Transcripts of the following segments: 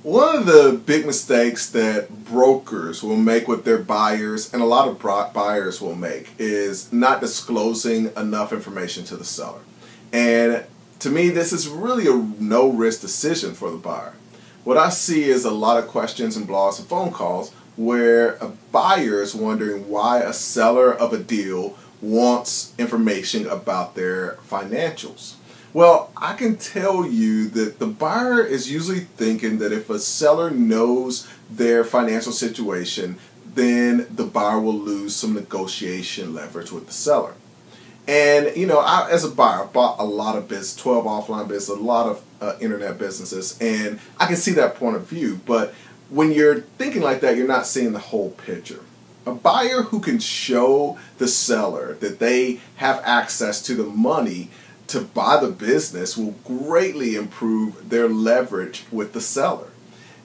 One of the big mistakes that brokers will make with their buyers, and a lot of buyers will make, is not disclosing enough information to the seller. And to me, this is really a no-risk decision for the buyer. What I see is a lot of questions and blogs and phone calls where a buyer is wondering why a seller of a deal wants information about their financials. Well, I can tell you that the buyer is usually thinking that if a seller knows their financial situation, then the buyer will lose some negotiation leverage with the seller. And, you know, as a buyer, I've bought a lot of business, 12 offline business, a lot of internet businesses, and I can see that point of view. But when you're thinking like that, you're not seeing the whole picture. A buyer who can show the seller that they have access to the money to buy the business will greatly improve their leverage with the seller.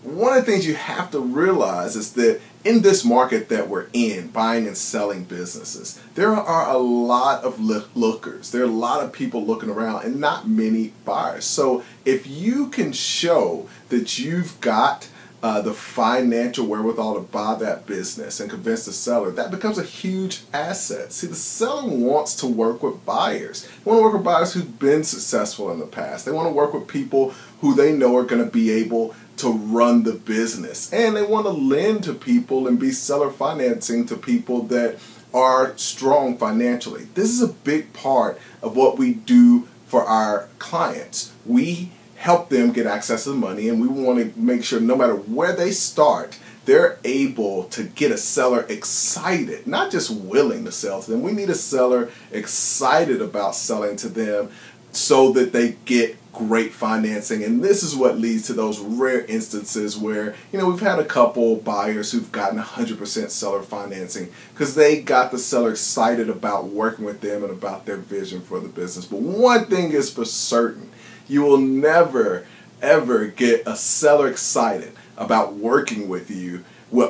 One of the things you have to realize is that in this market that we're in, buying and selling businesses, there are a lot of lookers. There are a lot of people looking around and not many buyers. So if you can show that you've got the financial wherewithal to buy that business and convince the seller, that becomes a huge asset. See, the seller wants to work with buyers. They want to work with buyers who've been successful in the past. They want to work with people who they know are going to be able to run the business. And they want to lend to people and be seller financing to people that are strong financially. This is a big part of what we do for our clients. We help them get access to the money, and we want to make sure no matter where they start, they're able to get a seller excited, not just willing to sell to them. We need a seller excited about selling to them so that they get great financing. And this is what leads to those rare instances where, you know, we've had a couple buyers who've gotten 100% seller financing because they got the seller excited about working with them and about their vision for the business. But one thing is for certain: you will never, ever get a seller excited about working with you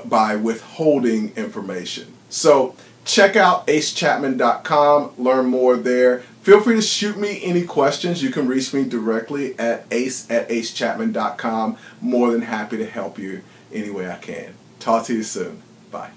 by withholding information. So check out acechapman.com, learn more there. Feel free to shoot me any questions. You can reach me directly at ace@acechapman.com. More than happy to help you any way I can. Talk to you soon. Bye.